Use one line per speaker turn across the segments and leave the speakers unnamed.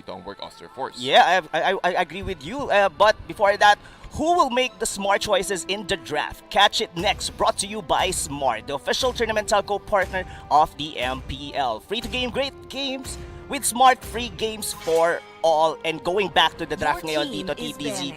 dito ang Work Auster Force.
Yeah, I agree with you. But before that, who will make the smart choices in the draft? Catch it next, brought to you by Smart, the official tournament telco partner of the MPL. Free to game, great games with Smart, free games for all. And going back to the draft ngayon dito, TDZ.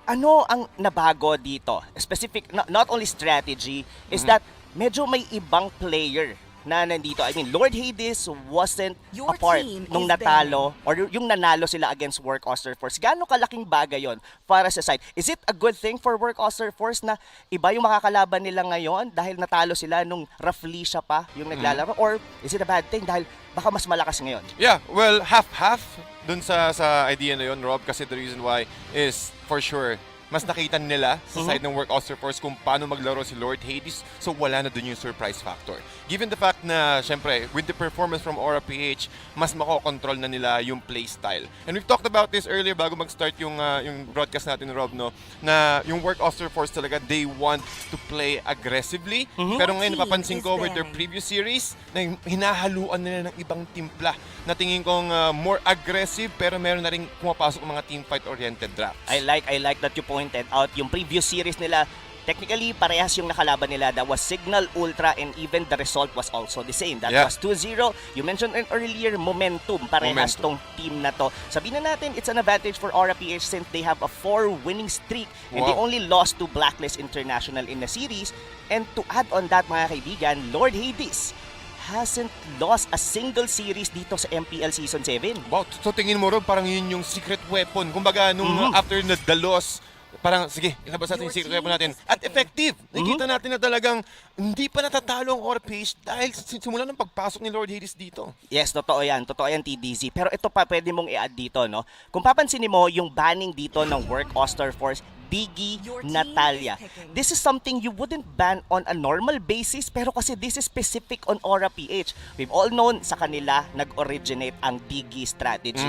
Ano ang nabago dito? Specific, not only strategy, is that medyo may ibang player na nandito. I mean, Lord Hades wasn't a part nung natalo or yung nanalo sila against Work Auster Force. Gaano kalaking bagay yon para sa side? Is it a good thing for Work Auster Force na iba yung makakalaban nila ngayon dahil natalo sila nung roughly siya pa yung naglalaro? Or is it a bad thing dahil baka mas malakas ngayon?
Yeah, well, half-half dun sa idea na yun, Rob, kasi the reason why is for sure mas nakita nila sa side ng Work Auster Force kung paano maglaro si Lord Hades, so wala na dun yung surprise factor. Given the fact na, syempre, with the performance from Aura PH, mas makokontrol na nila yung playstyle. And we've talked about this earlier bago mag-start yung broadcast natin, Rob, no, na yung Work Auster Force talaga, they want to play aggressively. Pero ngayon, napapansin ko with their previous series, na hinahaluan nila ng ibang timpla na tingin kong more aggressive, pero meron na rin pumapasok ng mga teamfight-oriented drafts.
I like that you pointed out yung previous series nila. Technically, parehas yung nakalaban nila. That was Signal, Ultra, and even the result was also the same. That was 2-0. You mentioned earlier, momentum. Parehas tong team na to. Sabihin na natin, it's an advantage for Aura PH since they have a 4 winning streak and they only lost to Blacklist International in the series. And to add on that, mga kaibigan, Lord Hades hasn't lost a single series dito sa MPL Season 7.
Wow, so tingin mo, Rob, parang yun yung secret weapon. Kumbaga, nung after the loss, parang, sige, ilabas natin yung secret weapon natin. At effective! Nakikita natin na talagang hindi pa natatalo ang Aura PH dahil simula ng pagpasok ni Lord Hades dito.
Yes, totoo yan, TDZ. Pero ito pa, pwede mong i-add dito, no? Kung papansinin mo, yung banning dito ng Work Auster Force, Diggy, Natalia. This is something you wouldn't ban on a normal basis, pero kasi this is specific on Aura PH. We've all known sa kanila nag-originate ang Diggy strategy.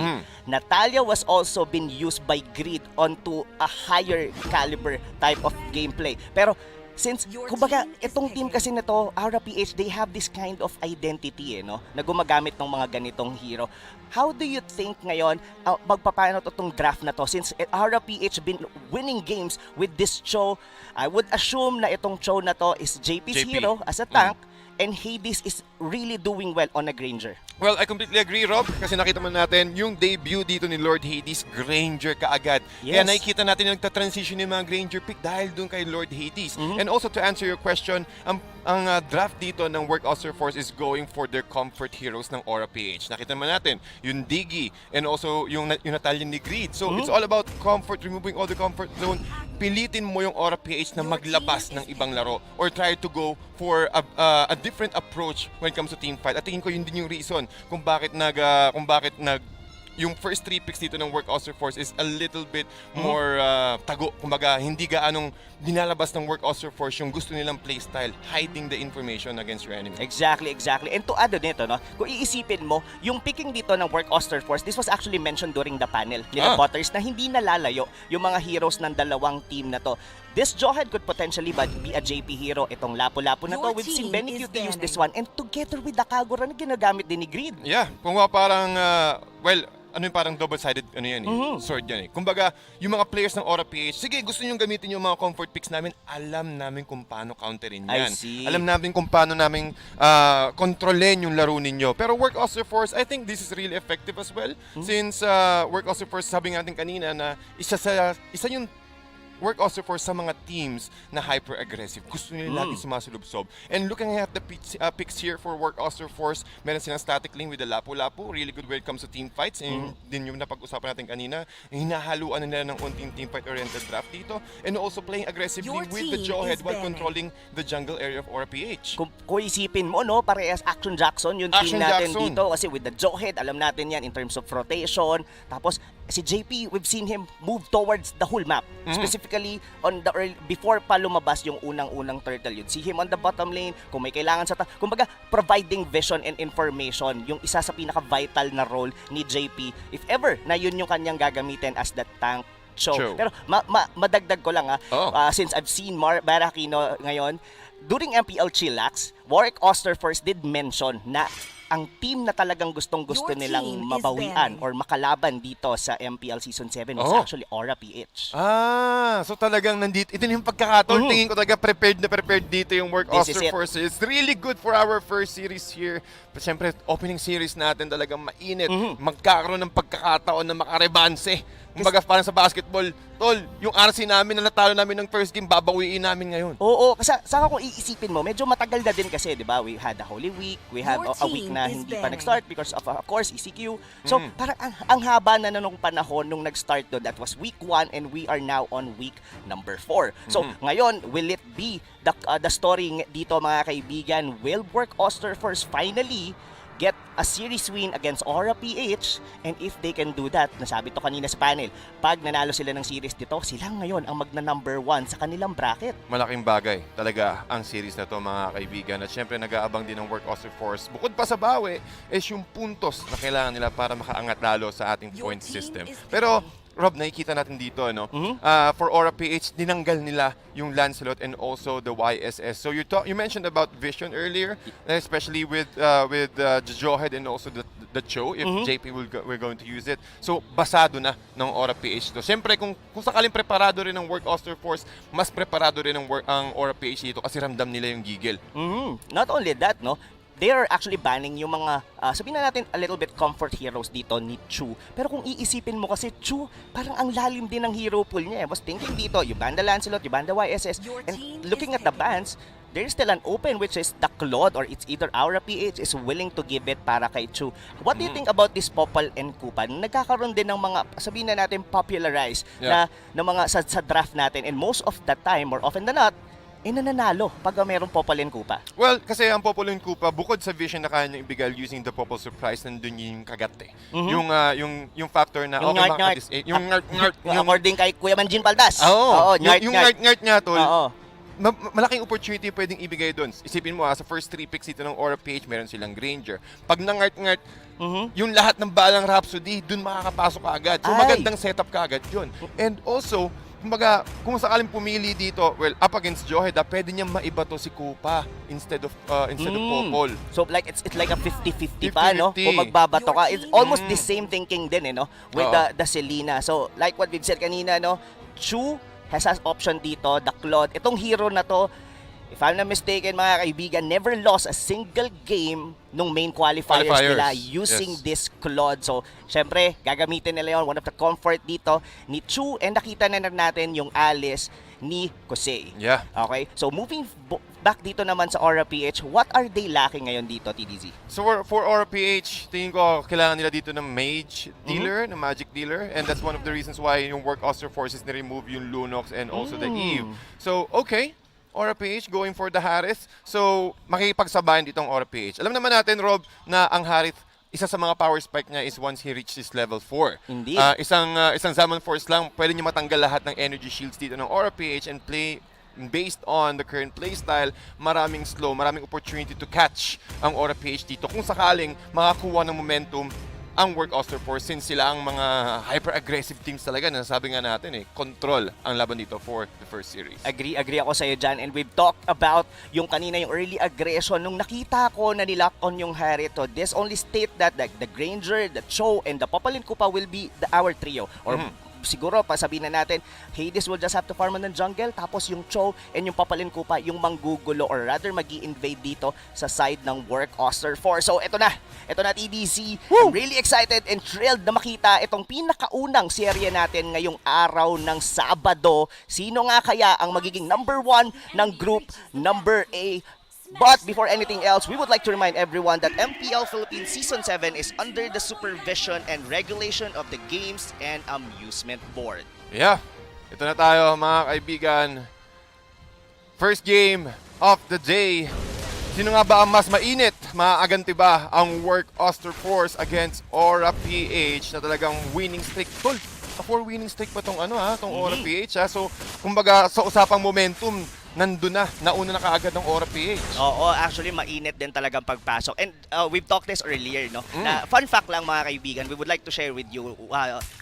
Natalia was also been used by Greed onto a higher caliber type of gameplay. Pero since, kumbaga, itong team kasi na to, Aura PH, they have this kind of identity, no? Na gumagamit ng mga ganitong hero. How do you think ngayon, magpapaano to itong draft na to? Since Aura PH been winning games with this Cho, I would assume na itong Cho na to is JP's hero as a tank, and Hades is really doing well on a Granger.
Well, I completely agree, Rob, kasi nakita man natin yung debut dito ni Lord Hades, Granger kaagad. Kaya nakikita natin yung nagta-transition yung mga Granger pick dahil dun kay Lord Hades. And also to answer your question, ang draft dito ng Work Auster Force is going for their comfort heroes ng Aura PH. Nakita man natin yung Diggy and also yung Natalia ni Greed. So it's all about comfort, removing all the comfort zone. Pilitin mo yung Aura PH na maglabas ng ibang laro or try to go for a different approach when it comes to team fight. At tingin ko yun din yung reason kung bakit yung first 3 picks dito ng Work Auster Force is a little bit more tago. Kumbaga, hindi gaanong dinalabas ng Work Auster Force yung gusto nilang playstyle, hiding the information against your enemy.
Exactly. And to add on nito, no, kung iisipin mo, yung picking dito ng Work Auster Force, this was actually mentioned during the panel nila Butters na hindi nalalayo yung mga heroes ng dalawang team na to. This Jawhead could potentially be a JP hero. Itong Lapu-Lapu na to, we've seen Benny Q to use this one. And together with the Kagura na ginagamit din ni Greed.
Yeah, kung parang, ano yung parang double-sided sword yan eh. Kumbaga, yung mga players ng Aura PH, sige, gusto nyo gamitin yung mga comfort picks namin, alam namin kung paano counterin yan. Alam namin kung paano namin kontrolin yung laro ninyo. Pero Work Auster Force, I think this is really effective as well. Since Work Auster Force, sabi nga natin kanina na isa yung Work Auster Force sa mga teams na hyper-aggressive. Gusto nila lagi sumasulubsob. And looking at the picks here for Work Auster Force, meron silang static link with the Lapu-Lapu. Really good when it comes to team fights. And din yung napag-usapan natin kanina, hinahaluan nila ng unting team fight-oriented draft dito. And also playing aggressively with the Jawhead while controlling the jungle area of Aura PH.
Kung isipin mo, no, parehas Action Jackson yung team natin dito. Kasi with the Jawhead, alam natin yan in terms of rotation. Tapos, si JP, we've seen him move towards the whole map. Specifically, on the before pa lumabas yung unang-unang turtle, you'd see him on the bottom lane, kung may kailangan sa kumbaga, providing vision and information, yung isa sa pinaka-vital na role ni JP, if ever na yun yung kanyang gagamitin as the tank Cho. Pero madagdag ko lang since I've seen Barakino ngayon, during MPL Chillax, Work Auster Force did mention na ang team na talagang gustong-gusto
Your
nilang
team is
mabawian
banning.
or makalaban dito sa MPL Season 7 is
Oh.
actually Aura PH.
So talagang nandito, ito na yung pagkakataon. Tingin ko talaga prepared na prepared dito yung work
This is
Auster
it.
Force. It's really good for our first series here. But syempre, opening series natin talagang mainit. Magkakaroon ng pagkakataon na makarebanse. Kumbaga parang sa basketball, tol, yung RC namin na natalo namin ng first game, babawiin namin ngayon.
Oo, kasi saka kung iisipin mo, medyo matagal na din kasi, 'di ba? We had the Holy Week, we had
Your
a week
team
na
is
hindi pa
banning.
nag-start because of course ECQ. So, parang ang haba na nung panahon nung nag-start doon. That was week 1 and we are now on week number 4. So, ngayon, will it be the story dito mga kaibigan? Will Work Auster first finally get a series win against Aura PH? And if they can do that, nasabi to kanina sa panel, pag nanalo sila ng series dito, sila ngayon ang magna-number 1 sa kanilang bracket.
Malaking bagay talaga ang series na to mga kaibigan. At syempre nag-aabang din ng Work Auster Force. Bukod pa sa bawi, is yung puntos na kailangan nila para makaangat lalo sa ating
Your
point
team
system.
is
Pero Rob, nakikita natin dito, no? For Aura PH, dinanggal nila yung Lancelot and also the YSS. So you mentioned about Vision earlier, especially with Johead and also the Cho, if JP we're going to use it. So basado na ng Aura PH to. Siyempre, kung sakaling preparado rin ng Work Auster Force, mas preparado rin ang Aura PH dito kasi ramdam nila yung gigil.
Not only that, no? They are actually banning yung mga, sabihin na natin, a little bit comfort heroes dito ni Chu. Pero kung iisipin mo kasi, Chu, parang ang lalim din ng hero pool niya. I was thinking dito, you ban the Lancelot, you ban the YSS,
Your
and
team
looking
is
at the
heading.
bans, there is still an open which is the Claude or it's either Aura PH is willing to give it para kay Chu. What do you think about this Popol and Kupa? Nagkakaroon din ng mga, sabihin na natin, popularized na mga sa draft natin, and most of the time, more often than not, nananalo pag merong Popol and Kupa.
Well, kasi ang Popol and Kupa, bukod sa vision na kaya niyang ibigay using the Popol Surprise, nandun yung kagat eh. Yung factor na,
Yung
okay,
ngart-ngart.
yung ngart-ngart.
According kay Kuya Manjin Paldas.
Oo,
ngart-ngart.
yung ngart-ngart niya, tol.
Oo.
Malaking opportunity pwedeng ibigay doon. Isipin mo sa first 3 picks dito ng Aura PH, meron silang Granger. Pag nangart-ngart, yung lahat ng balang Rhapsody, doon makakapasok ka agad. So
Ay.
magandang setup ka agad yun. And also, kumbaga, kung sakaling pumili dito, well, up against Johead, pwede niyang maiba to si Kupa instead of Popol.
So like it's like a 50-50 pa, no?
50-50.
Kung magbabato ka, it's
Your
almost the same thinking din, no? With
Oo.
the Selena. So like what we've said kanina, no? Chu has an option dito, the Claude. Itong hero na to, if I'm not mistaken, mga kaibigan, never lost a single game nung main qualifiers nila using
Yes.
this Claude. So, syempre, gagamitin nila yon, one of the comfort dito ni Chu, and nakita na natin yung Alice ni Kosei.
Yeah.
Okay? So, moving back dito naman sa Aura PH, what are they lacking ngayon dito, TDZ?
So for Aura PH, tingin ko kailangan nila dito ng mage dealer, ng magic dealer, and that's one of the reasons why yung Work Auster Forces ni-remove yung Lunox and also the Eve. So, okay, Aura PH going for the Harith. So, makikipagsabayan dito ang Aura PH. Alam naman natin, Rob, na ang Harith, isa sa mga power spike niya is once he reaches level 4.
Indeed.
Isang Zaman Force lang, pwede niya matanggal lahat ng energy shields dito ng Aura PH and play based on the current playstyle, maraming slow, maraming opportunity to catch ang Aura PH dito. Kung sakaling makakuha ng momentum ang Work Auster Force, since sila ang mga hyper-aggressive teams talaga na sabi nga natin control ang laban dito for the first series.
Agree ako sa'yo dyan. And we've talked about yung kanina yung early aggression. Nung nakita ko na nilock on yung Harito, this only state that the Granger, the Cho, and the Popol and Kupa will be our trio. Or siguro, sabihin na natin, Hades will just have to farm on the jungle, tapos yung Cho and yung Popol and Kupa, yung manggugulo or rather magi-invade dito sa side ng Work Auster Force. So, ito na TDC. I'm really excited and thrilled na makita itong pinakaunang serye natin ngayong araw ng Sabado. Sino nga kaya ang magiging number 1 ng group number A? But before anything else, we would like to remind everyone that MPL Philippines Season 7 is under the supervision and regulation of the Games and Amusement Board.
Yeah, ito na tayo mga kaibigan. First game of the day. Sino nga ba ang mas mainit? Maaaganti ba ang Work Auster Force against Aura PH na talagang winning streak? Tol, a 4 winning streak pa tong tong Aura PH. So, kumbaga sa usapang momentum, nandun na, nauna na kaagad ng Aura PH.
Oo, actually mainit din talagang pagpasok. And we've talked this earlier, no? Na fun fact lang mga kaibigan, we would like to share with you,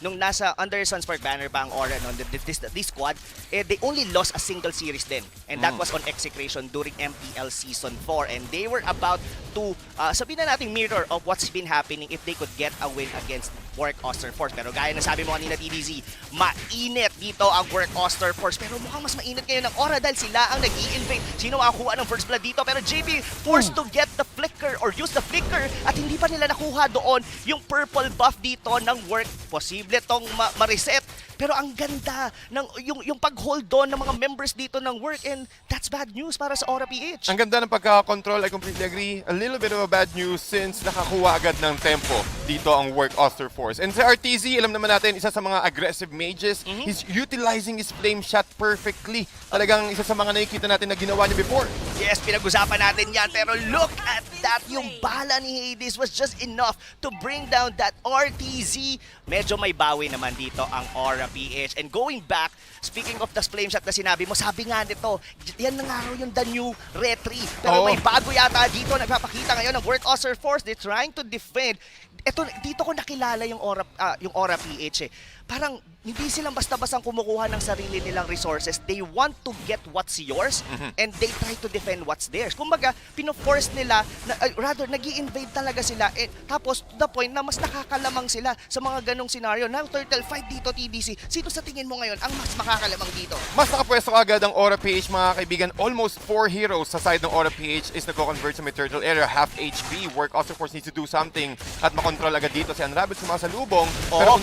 nung nasa under Sunsport banner pa ang Aura, no, this squad, they only lost a single series din. And that was on execration during MPL Season 4. And they were about to, sabihin na natin mirror of what's been happening if they could get a win against Work Auster Force. Pero gaya na sabi mo kanina, TDZ, mainit dito ang Work Auster Force. Pero mukhang mas mainit ngayon ng Aura dahil sila ang nag-i-invade. Sino makakuha ng first blood dito? Pero JB forced to get the flicker or use the flicker at hindi pa nila nakuha doon yung purple buff dito ng Work. Posible tong ma-reset. Pero ang ganda ng yung pag-hold on ng mga members dito ng Work, and that's bad news para sa Aura PH.
Ang ganda ng pagka-control, I completely agree. A little bit of a bad news since nakakuha agad ng tempo dito ang Work Auster Force. And sa RTZ, alam naman natin, isa sa mga aggressive mages, he's utilizing his flame shot perfectly. Talagang isa sa mga nakikita natin na ginawa niya before.
Yes, pinag-usapan natin yan. Pero look at that. Yung bala ni Hades was just enough to bring down that RTZ. Medyo may bawi naman dito ang Aura PH. And going back, speaking of the flame shot na sinabi mo, sabi nga nito, yan na nga raw yung the new retry. Pero may bago yata dito. Nagpapakita ngayon ng Work Auster Force. They're trying to defend. Ito, dito ko nakilala yung Aura PH eh. Parang hindi silang basta-bastang kumukuha ng sarili nilang resources. They want to get what's yours and they try to defend what's theirs. Kumbaga, pino-force nila, rather, nag-i-invade talaga sila. Tapos, to the point na mas nakakalamang sila sa mga ganong scenario. Now, turtle fight dito, TDC. Sino sa tingin mo ngayon ang mas makakalamang dito?
Mas nakapwesto agad ang Aura PH, mga kaibigan. Almost 4 heroes sa side ng Aura PH is nagko-convert sa may turtle area. Half HP. Work Auster Force needs to do something at makontrol agad dito si Unravel sumasalubong.
Oo,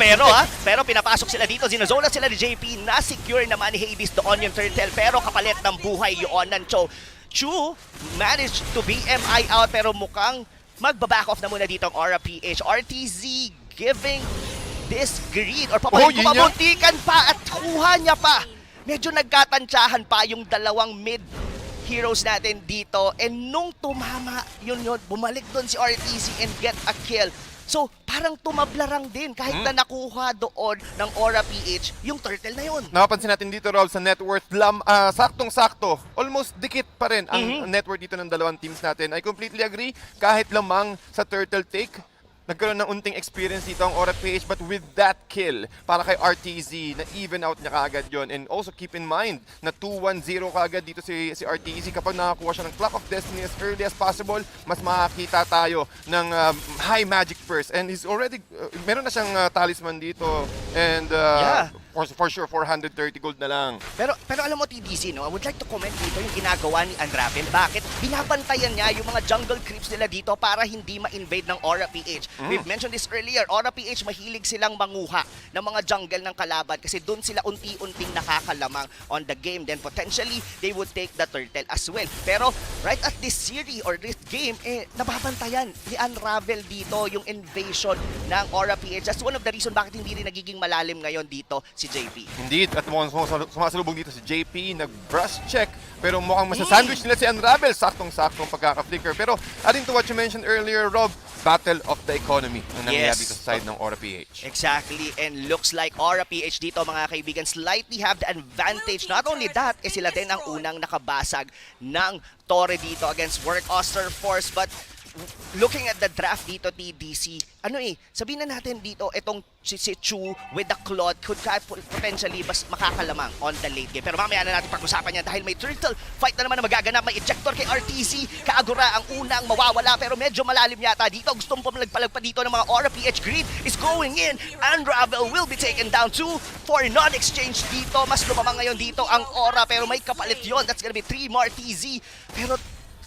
pero pinapasok sila dito. Zinazona sila ni JP. Na-secure naman ni Hades doon yung turtle. Pero kapalit ng buhay yun ng Cho. Chu managed to BMI out pero mukhang magbaback off na muna dito ang Aura PH. RTZ giving this greed or pamuntikan pa at kuha niya pa. Medyo nagkatansyahan pa yung dalawang mid heroes natin dito. And nung tumama yun, bumalik doon si RTZ and get a kill. So, parang tumablarang din kahit na nakuha doon ng Aura PH yung turtle na yun.
Nakapansin natin dito, Rob, sa net worth, saktong-sakto. Almost dikit pa rin ang net worth dito ng dalawang teams natin. I completely agree. Kahit lamang sa turtle take, nagkaroon ng unting experience dito ang Aura PH, but with that kill, para kay RTZ, na even out niya kaagad yon. And also keep in mind na 2-1-0 kaagad dito si RTZ. Kapag nakakuha siya ng Clock of Destiny as early as possible, mas makakita tayo ng high magic first. And he's already, meron na siyang talisman dito. And for sure, 430 gold na lang.
Pero alam mo, TDC, no? I would like to comment dito yung ginagawa ni Unravel. Bakit? Binabantayan niya yung mga jungle creeps nila dito para hindi ma-invade ng Aura PH. We've mentioned this earlier. Aura PH, mahilig silang manguha ng mga jungle ng kalaban kasi doon sila unti-unting nakakalamang on the game. Then potentially, they would take the turtle as well. Pero right at this series or this game, nababantayan ni Unravel dito yung invasion ng Aura PH. That's one of the reason bakit hindi rin nagiging malalim ngayon dito si JP.
Indeed, at mukhang sumasalubong dito si JP, nag-brush check, pero mukhang masasandwich nila si Unravel, saktong-saktong pagkaka-flicker. Pero adding to what you mentioned earlier, Rob, battle of the economy ang nangyayari dito sa side ng Aura PH.
Exactly, and looks like Aura PH dito mga kaibigan slightly have the advantage. Not only that, sila din ang unang nakabasag ng Torre dito against Work Auster Force, but looking at the draft dito, TDC, sabihin na natin dito, itong si Chu with the Claude could potentially mas makakalamang on the late game. Pero mamaya na natin pag-usapan yan dahil may turtle fight na naman na magaganap. May ejector kay RTC. Kaagura ang unang mawawala pero medyo malalim yata dito. Gusto mo pamalag-palag pa dito ng mga Aura PH. Greed is going in. Unravel will be taken down too for non-exchange dito. Mas lumamang ngayon dito ang Aura pero may kapalit yon. That's gonna be 3 more TZ. Pero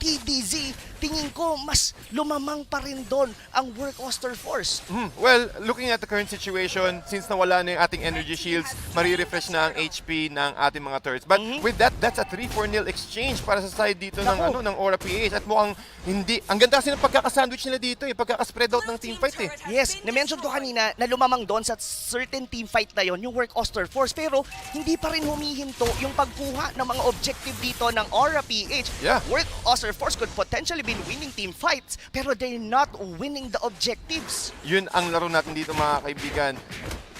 TDZ, tingin ko mas lumamang pa rin doon ang Work Auster Force.
Well, looking at the current situation, since nawala na yung ating energy shields, marirefresh na ang HP ng ating mga turrets. But with that, that's a 3-4-0 exchange para sa side dito ng Aura PH. At mukhang hindi, ang ganda kasi ng pagkakasandwich nila dito, pagkakaspread out ng teamfight
Yes, na-mention ko kanina na lumamang doon sa certain teamfight na yon yung Work Auster Force. Pero hindi pa rin humihinto yung pagkuha ng mga objective dito ng Aura PH.
Yeah.
Work Auster Force could potentially be winning team fights pero they're not winning the objectives.
Yun ang laro natin dito mga kaibigan.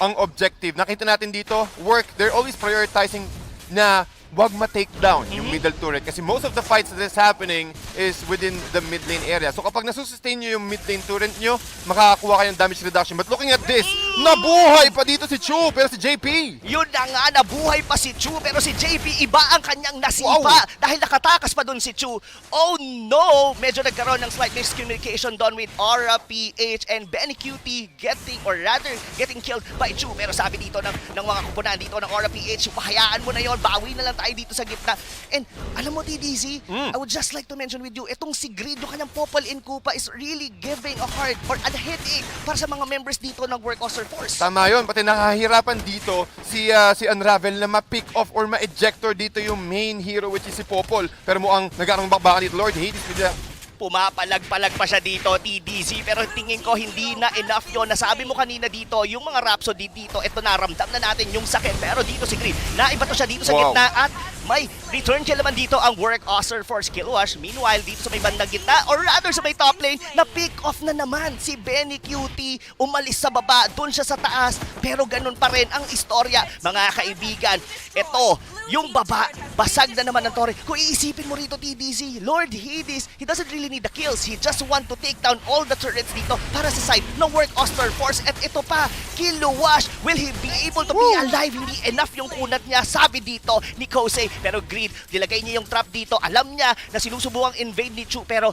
Ang objective, nakita natin dito, Work, they're always prioritizing na wag ma-take down yung middle turret kasi most of the fights that is happening is within the mid lane area. So kapag nasusustain nyo yung mid lane turret nyo, makakakuha kayo ng damage reduction. But looking at this, nabuhay pa dito si Chu pero si JP.
Yun na nga, nabuhay pa si Chu pero si JP iba ang kanyang nasipa dahil nakatakas pa dun si Chu. Oh no! Medyo nagkaroon ng slight miscommunication doon with Aura PH and Benny Cutie getting killed by Chu. Pero sabi dito ng mga kupunan dito ng Aura PH, hayaan mo na yon, bawi na lang tayo dito sa gitna. And alam mo TDZ, I would just like to mention with you, itong si Grid, yung kanyang Popol in Kupa is really giving a heart or a headache para sa mga members dito ng Work Auster Force.
Tama yun, pati nakahirapan dito si Unravel na ma-pick off or ma-ejector dito yung main hero which is si Popol. Pero mukhang nagkaroon bakbakan dito, Lord Hades with the
Pumapalag-palag pa siya dito, TDZ, pero tingin ko hindi na enough yon. Nasabi mo kanina dito, yung mga Rhapsody dito, ito naramdam na natin yung sakit. Pero dito si Green, naibato siya dito sa gitna at may return kill naman dito ang Work Auster Force Killwash. Meanwhile, dito sa may bandang gitna, or rather sa may top lane, na-pick off na naman si Benny Cutie. Umalis sa baba, dun siya sa taas, pero ganun pa rin ang istorya, mga kaibigan. Ito, yung baba, basag na naman ng torre. Kung iisipin mo rito, TDZ, Lord Hades, he doesn't really need the kills. He just want to take down all the turrets dito para sa side ng Work Auster Force. At ito pa, Killwash, will he be able to be alive? Hindi enough yung kunat niya, sabi dito ni Kosei. Pero Greed, dilagay niya yung trap dito. Alam niya na sinusubukang invade ni Chu, pero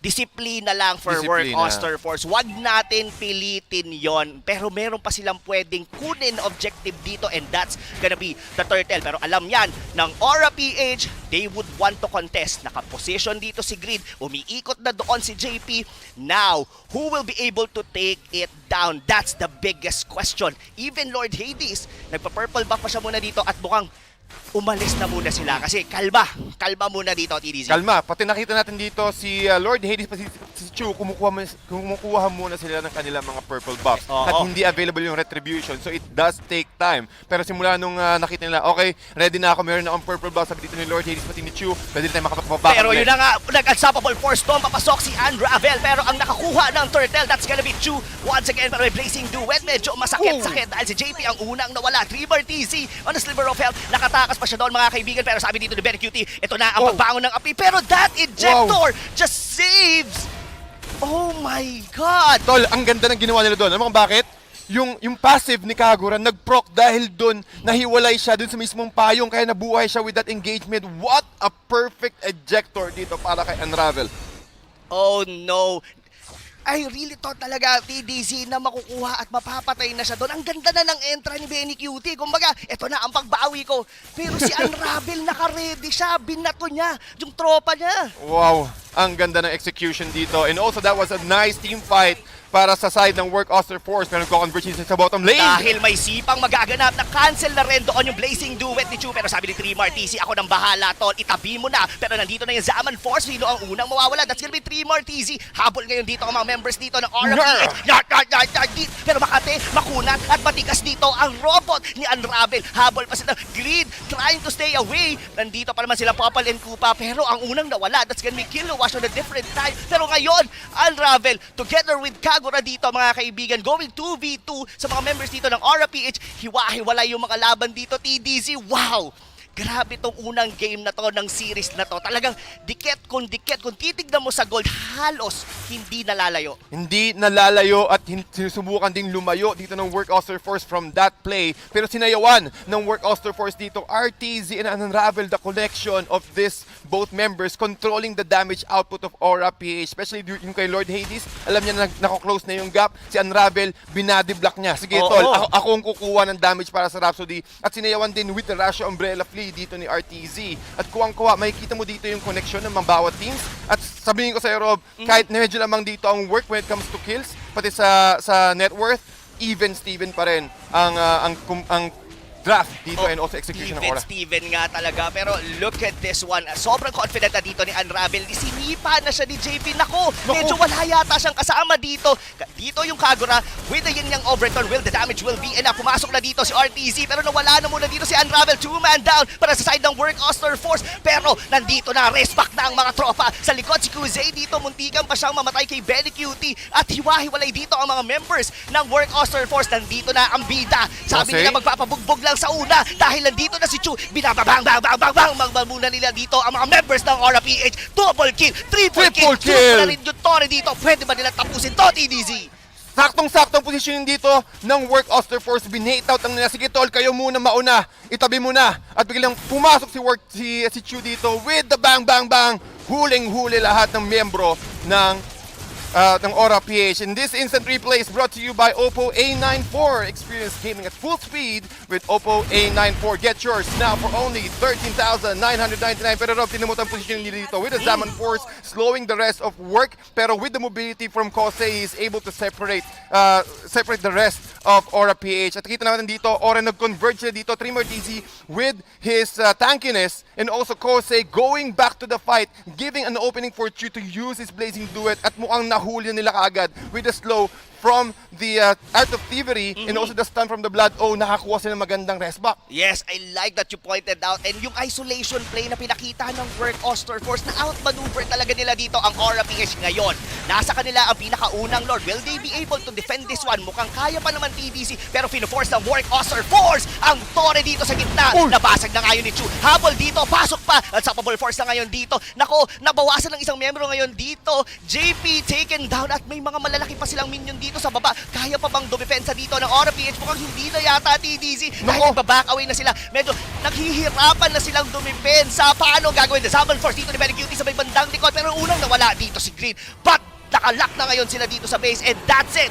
disiplina lang for Work Auster Force. Wag natin pilitin yon. Pero meron pa silang pwedeng kunin objective dito and that's gonna be the turtle. Pero alam yan ng Aura PH, they would want to contest. Nakaposition dito si Grid. Umiikot na doon si JP. Now, who will be able to take it down? That's the biggest question. Even Lord Hades, nagpa-purple buff pa siya muna dito at mukhang umalis na muna sila kasi kalma muna dito, TDZ.
Kalma, pati nakita natin dito si Lord Hades pa si Chu, kumukuha muna sila ng kanilang mga purple buffs at hindi available yung retribution, so it does take time. Pero simula nung nakita nila, okay, ready na ako, meron na akong purple buffs, sabi dito ni Lord Hades pati ni Chu, pwede tayo makapagpabaka.
Pero yun na nga, nag-unstoppable force storm, papasok si Unravel, pero ang nakakuha ng turtle, that's gonna be Chu once again. Pero may blazing duet, medyo masakit-sakit dahil si JP ang unang nawala. Dreamer TZ on a sliver of health, nakatakas pa siya doon mga kaibigan, pero sabi dito ni Benny Cutie, ito na ang pagbangon ng api, pero that ejector just saves. Oh my God!
Tol, ang ganda ng ginawa nila doon. Alam mo kung bakit? Yung passive ni Kagura nag-proc dahil doon nahiwalay siya doon sa mismong payong kaya nabuhay siya with that engagement. What a perfect ejector dito para kay Unravel.
Oh no! I really thought talaga, TDZ, na makukuha at mapapatay na siya doon. Ang ganda na ng entra ni Benny Cutie. Kumbaga, ito na ang pagbawi ko. Pero si Unravel, naka-ready siya. Binato niya yung tropa niya.
Wow, ang ganda ng execution dito. And also, that was a nice team fight para sa side ng Work Auster Force. Pero nagko-converge sa bottom lane.
Dahil may sipang magaganap, na-cancel na rin doon yung blazing duet ni Chu. Pero sabi ni Tremar, TC, ako nang bahala, tol. Itabi mo na. Pero nandito na yung Zaman Force. Sino ang unang mawawala? That's gonna be Tremar, TC. Habol ngayon dito ang mga members dito ng RFPH. Pero Makate, makunat at matikas dito ang robot ni Unravel. Habol pa sila. Grid trying to stay away. Nandito pa naman sila Popol and Kupa. Pero ang unang nawala, that's gonna be Killwash on a different time. Pero ngayon, Unravel, together with Kagura dito mga kaibigan, going 2v2 sa mga members dito ng RFPH. Hiwa-hiwalay yung mga laban dito, TDZ. Wow! Grabe tong unang game na to ng series na to. Talagang dikit. Kung titignan mo sa gold, halos hindi nalalayo.
Hindi nalalayo at sinusubukan ding lumayo dito ng Work Auster Force from that play. Pero sinayawan ng Work Auster Force dito, RTZ and Unravel, the connection of this both members controlling the damage output of Aura PH. Especially yung kay Lord Hades, alam niya na nako-close na yung gap. Si Unravel, binadi-block niya. Sige tol, ako ang kukuha ng damage para sa Rhapsody. At sinayawan din with the Russia Umbrella Flea dito ni RTZ. At kuwang-kuwa, makikita mo dito yung connection ng mga bawat teams. At sabihin ko sa'yo, Rob, kahit medyo lamang dito ang work when it comes to kills, pati sa net worth, even Steven pa rin ang draft dito and also execution ng Aura.
Steven nga talaga, pero look at this one. Sobrang confident na dito ni Unravel. Sinipa na siya ni JP. Nako, medyo wala yata siyang kasama dito. Dito yung Kagura with the yin-yang overturn. The damage will be enough. Pumasok na dito si RTZ, pero nawala na muna dito si Unravel. 2-man down para sa side ng Work Auster Force. Pero nandito na, respect na ang mga tropa. Sa likod si Kuzey dito, muntikan pa siyang mamatay kay Benny Cutie. At hiwa-hiwalay dito ang mga members ng Work Auster Force. Nandito na ang bida. Sabi nila magpapabugbog lang lang sa una dahil nandito na si Chu. Binababang muna nila dito ang mga members ng Aura PH. Double kill, triple kill. Sunod na rin yung Torre dito. Pwede ba nila tapusin to, TDZ?
Saktong-saktong positioning dito ng Work Auster Force. Binate out ang nila. Sige tol, kayo muna mauna. Itabi mo na. At biglang pumasok si Chu dito with the bang bang bang. Huling-huli lahat ng miyembro ng Aura PH. And this instant replay is brought to you by Oppo A94. Experience gaming at full speed with Oppo A94. Get yours now for only 13,999. Pero Rob, tinamutan position nila dito with the Zaman Force, slowing the rest of work. Pero with the mobility from Kose, he is able to separate the rest of Aura PH. At kita naman dito, Aura nag-converge sila dito. Trimmer DZ with his tankiness. And also Kose going back to the fight, giving an opening for Chu to use his Blazing Duet. At mukhang nahuli nila kaagad with the slow from the Art of Thievery and also the stun from the Blood. Oh, nakakuha sila ng magandang rest back.
Yes, I like that you pointed out. And yung isolation play na pinakita ng Work Auster Force na outmaneuver talaga nila dito ang Aura PH ngayon. Nasa kanila ang pinakaunang Lord. Will they be able to defend this one? Mukhang kaya pa naman TDC pero fino-force ng Work Auster Force ang Torre dito sa gitna. Nabasag na ngayon ni Chu. Habol dito, pasok pa. Unstoppable Force na ngayon dito. Nako, nabawasan ng isang membro ngayon dito. JP taken down at may mga malalaki pa silang minion dito sa baba. Kaya pa bang dumepensa dito ng Aura PH? Mukhang hindi na yata TDC. Dahil nagbaback away na sila. Medyo naghihirapan na silang dumepensa. Paano gagawin? The Zaman Force dito ni Very Cutie sa may bandang likod. Pero unang nawala dito si Green. But nakalock na ngayon sila dito sa base and that's it.